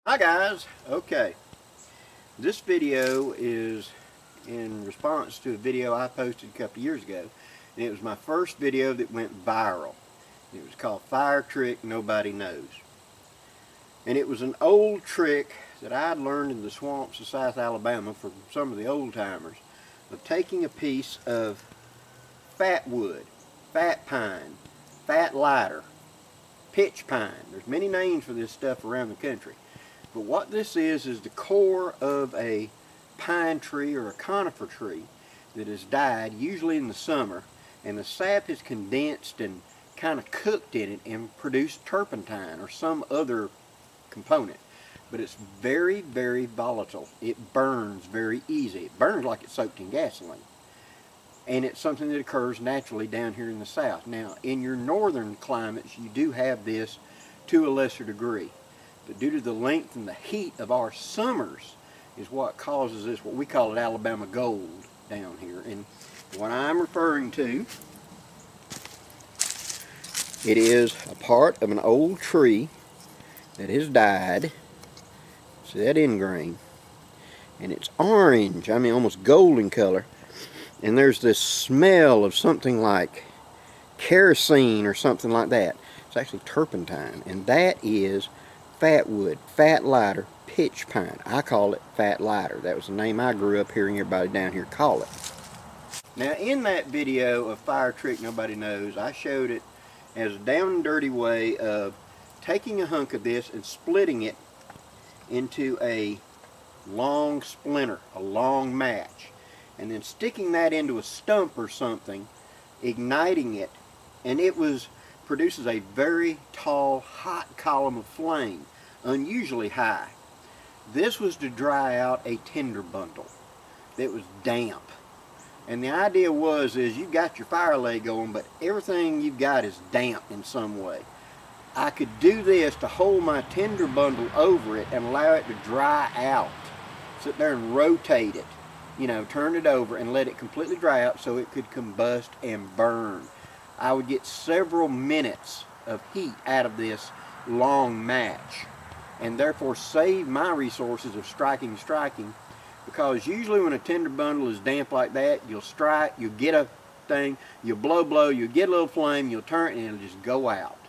Hi guys, okay, this video is in response to a video I posted a couple years ago, and it was my first video that went viral. It was called Fire Trick Nobody Knows, and it was an old trick that I'd learned in the swamps of South Alabama from some of the old timers, of taking a piece of fat wood, fat pine, fat lighter, pitch pine. There's many names for this stuff around the country. But what this is the core of a pine tree or a conifer tree that has died, usually in the summer, and the sap is condensed and kind of cooked in it and produced turpentine or some other component. But it's very, very volatile. It burns very easy. It burns like it's soaked in gasoline. And it's something that occurs naturally down here in the south. Now, in your northern climates, you do have this to a lesser degree. But due to the length and the heat of our summers is what causes this, what we call it Alabama gold down here. And what I'm referring to, it is a part of an old tree that has died. See that end grain? And it's orange, I mean almost golden color. And there's this smell of something like kerosene or something like that. It's actually turpentine, and that is fat wood, fat lighter, pitch pine. I call it fat lighter. That was the name I grew up hearing everybody down here call it. Now in that video of Fire Trick Nobody Knows, I showed it as a down and dirty way of taking a hunk of this and splitting it into a long splinter, a long match, and then sticking that into a stump or something, igniting it, and it produces a very tall, hot column of flame, unusually high. This was to dry out a tinder bundle that was damp. And the idea is you've got your fire lay going, but everything you've got is damp in some way. I could do this to hold my tinder bundle over it and allow it to dry out. Sit there and rotate it, you know, turn it over and let it completely dry out so it could combust and burn. I would get several minutes of heat out of this long match, and therefore save my resources of striking, because usually when a tinder bundle is damp like that, you'll strike, you'll get a thing, you'll blow, you'll get a little flame, you'll turn it, and it'll just go out.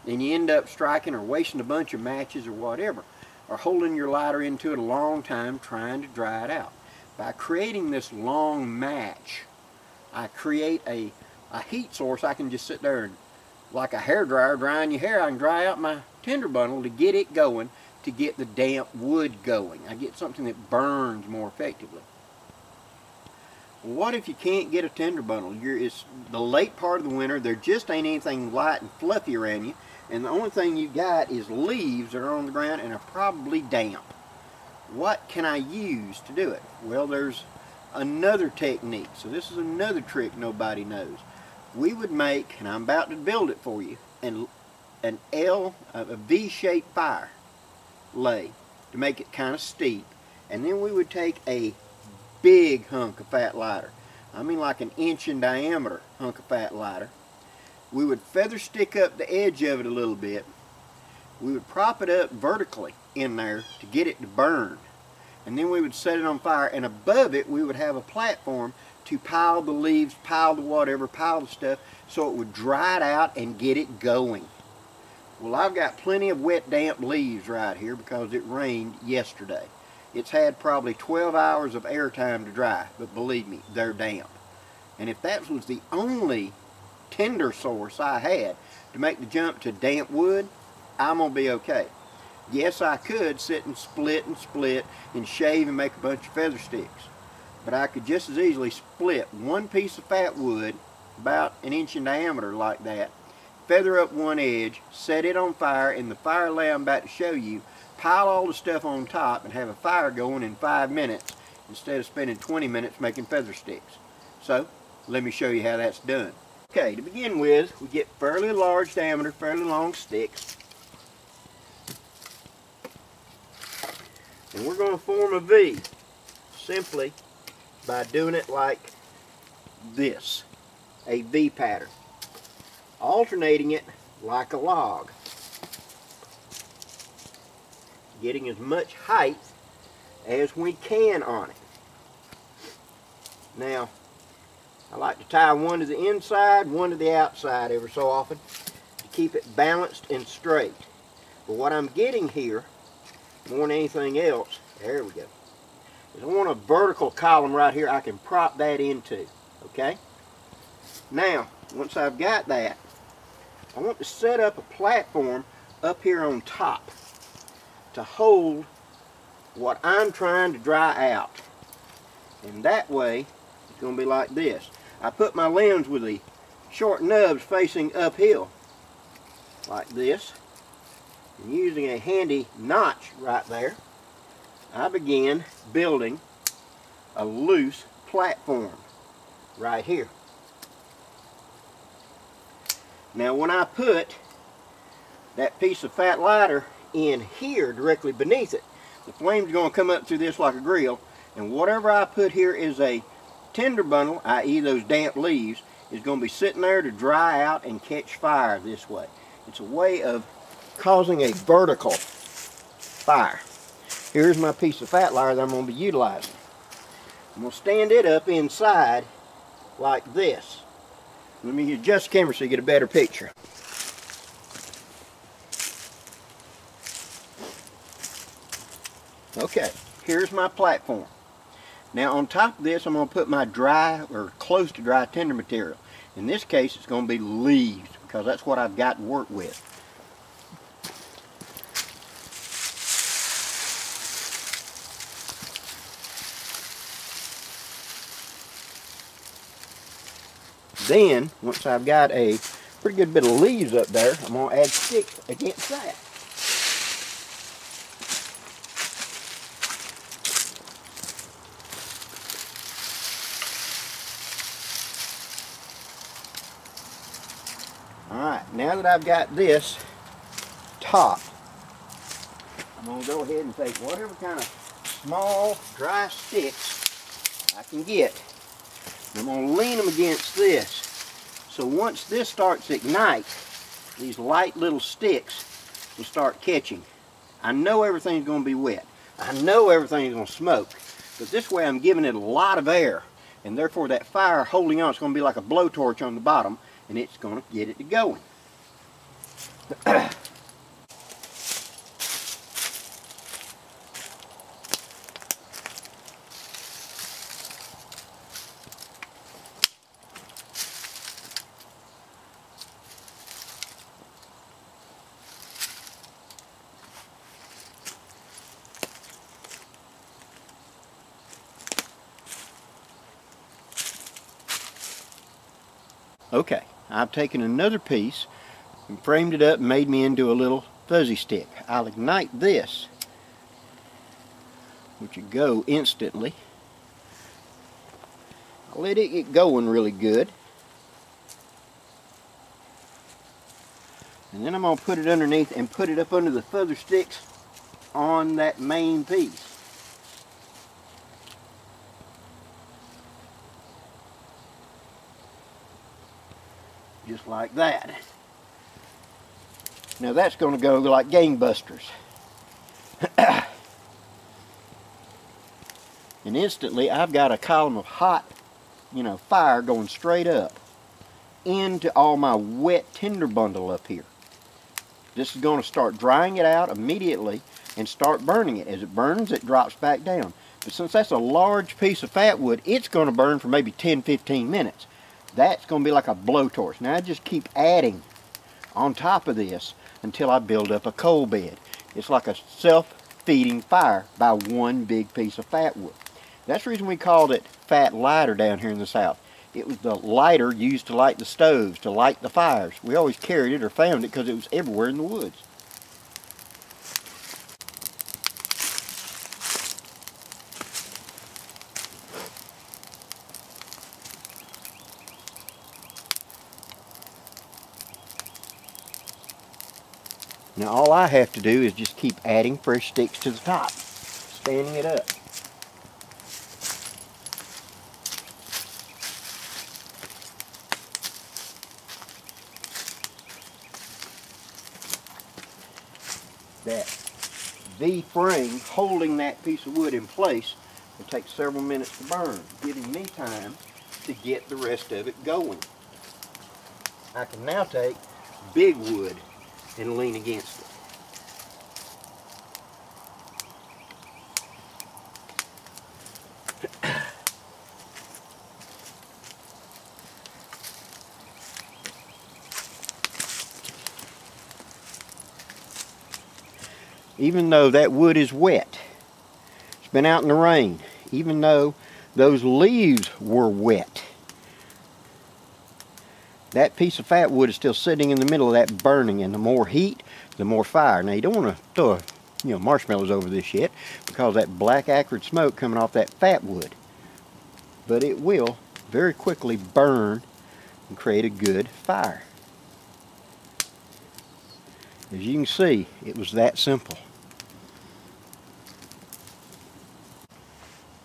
And you end up striking or wasting a bunch of matches or whatever, or holding your lighter into it a long time trying to dry it out. By creating this long match, I create a heat source. I can just sit there and, like a hairdryer drying your hair, I can dry out my tinder bundle to get it going, to get the damp wood going. I get something that burns more effectively. What if you can't get a tinder bundle? It's the late part of the winter, there just ain't anything light and fluffy around you, and the only thing you got is leaves that are on the ground and are probably damp. What can I use to do it? Well, there's another technique. So this is another trick nobody knows. We would make, and I'm about to build it for you, a V-shaped fire lay to make it kind of steep, and then we would take a big hunk of fat lighter. I mean like an inch in diameter hunk of fat lighter. We would feather stick up the edge of it a little bit. We would prop it up vertically in there to get it to burn, and then we would set it on fire, and above it we would have a platform to pile the leaves, pile the whatever, pile the stuff, so it would dry it out and get it going. Well, I've got plenty of wet, damp leaves right here because it rained yesterday. It's had probably 12 hours of air time to dry, but believe me, they're damp. And if that was the only tinder source I had to make the jump to damp wood, I'm going to be okay. Yes, I could sit and split and shave and make a bunch of feather sticks. But I could just as easily split one piece of fat wood, about an inch in diameter like that, feather up one edge, set it on fire, in the fire lay I'm about to show you, pile all the stuff on top and have a fire going in 5 minutes instead of spending 20 minutes making feather sticks. So, let me show you how that's done. Okay, to begin with, we get fairly large diameter, fairly long sticks. And we're going to form a V simply by doing it like this, a V pattern, alternating it like a log. getting as much height as we can on it. Now, I like to tie one to the inside, one to the outside every so often to keep it balanced and straight. But what I'm getting here, more than anything else, there we go, is I want a vertical column right here I can prop that into, okay? Now, once I've got that, I want to set up a platform up here on top to hold what I'm trying to dry out. And that way, it's going to be like this. I put my limbs with the short nubs facing uphill, like this. And using a handy notch right there, I begin building a loose platform right here. Now when I put that piece of fat lighter in here directly beneath it, the flame's going to come up through this like a grill, and whatever I put here is a tinder bundle, i.e. those damp leaves, is going to be sitting there to dry out and catch fire this way. It's a way of causing a vertical fire. Here's my piece of fat lighter that I'm going to be utilizing. I'm going to stand it up inside like this. Let me adjust the camera so you get a better picture. Okay, here's my platform. Now on top of this, I'm going to put my dry or close to dry tinder material. In this case, it's going to be leaves because that's what I've got to work with. Then, once I've got a pretty good bit of leaves up there, I'm going to add sticks against that. Alright, now that I've got this top, I'm going to go ahead and take whatever kind of small, dry sticks I can get. I'm going to lean them against this. So once this starts to ignite, these light little sticks will start catching. I know everything's going to be wet. I know everything's going to smoke. But this way I'm giving it a lot of air. And therefore that fire holding on, it's going to be like a blowtorch on the bottom. And it's going to get it to going. Okay, I've taken another piece and framed it up and made me into a little fuzzy stick. I'll ignite this, which will go instantly. I'll let it get going really good. And then I'm going to put it underneath and put it up under the fuzzy sticks on that main piece. Just like that. Now that's going to go like gangbusters. And instantly I've got a column of hot, fire going straight up into all my wet tinder bundle up here. This is going to start drying it out immediately and start burning it. As it burns, it drops back down. But since that's a large piece of fat wood, it's going to burn for maybe 10-15 minutes. That's going to be like a blowtorch. Now I just keep adding on top of this until I build up a coal bed. It's like a self-feeding fire by one big piece of fat wood. That's the reason we called it fat lighter down here in the South. It was the lighter used to light the stoves, to light the fires. We always carried it or found it because it was everywhere in the woods. Now all I have to do is just keep adding fresh sticks to the top, standing it up. That the frame holding that piece of wood in place will take several minutes to burn, giving me time to get the rest of it going. I can now take big wood and lean against it. Even though that wood is wet, it's been out in the rain, even though those leaves were wet, that piece of fat wood is still sitting in the middle of that burning, and the more heat, the more fire. Now you don't want to throw marshmallows over this yet, because that black acrid smoke coming off that fat wood. But it will very quickly burn and create a good fire. As you can see, it was that simple.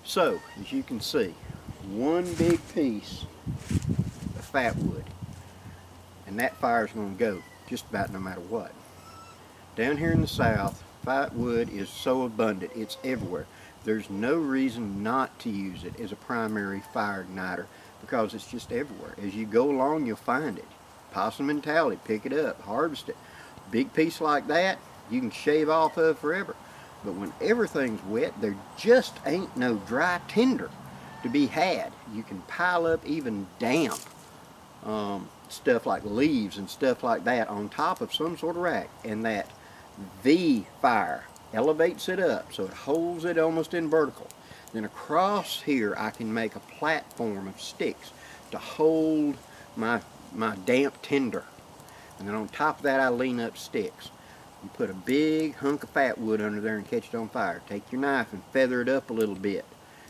So, as you can see, one big piece of fat wood, and that fire is going to go just about no matter what. Down here in the south, fat wood is so abundant, it's everywhere. There's no reason not to use it as a primary fire igniter, because it's just everywhere. As you go along, you'll find it. Possum mentality, pick it up, harvest it. Big piece like that, you can shave off of forever. But when everything's wet, there just ain't no dry tinder to be had. You can pile up even damp stuff like leaves and stuff like that on top of some sort of rack, and that V fire elevates it up so it holds it almost in vertical. Then across here I can make a platform of sticks to hold my damp tinder. And then on top of that I lean up sticks. You put a big hunk of fat wood under there and catch it on fire. Take your knife and feather it up a little bit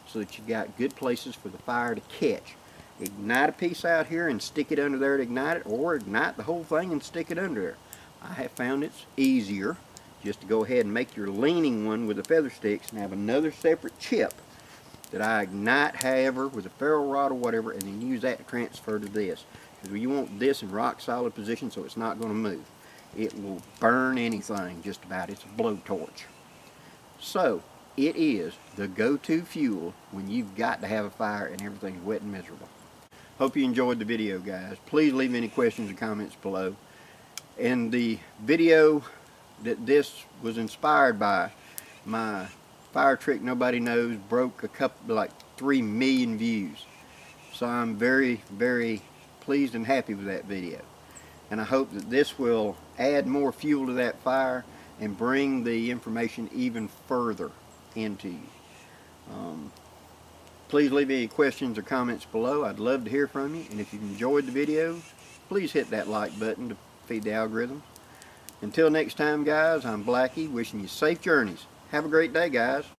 so that you got good places for the fire to catch. Ignite a piece out here and stick it under there to ignite it, or ignite the whole thing and stick it under there. I have found it's easier just to go ahead and make your leaning one with the feather sticks and have another separate chip that I ignite, however, with a ferro rod or whatever, and then use that to transfer to this. Because you want this in rock solid position so it's not going to move. It will burn anything just about. It's a blowtorch. So it is the go-to fuel when you've got to have a fire and everything's wet and miserable. Hope you enjoyed the video, guys. Please leave any questions or comments below. And the video that this was inspired by, my fire trick nobody knows, broke a couple, like 3 million views. So I'm very, very pleased and happy with that video. And I hope that this will add more fuel to that fire and bring the information even further into you. Please leave any questions or comments below. I'd love to hear from you. And if you've enjoyed the video, please hit that like button to feed the algorithm. Until next time, guys, I'm Blackie, wishing you safe journeys. Have a great day, guys.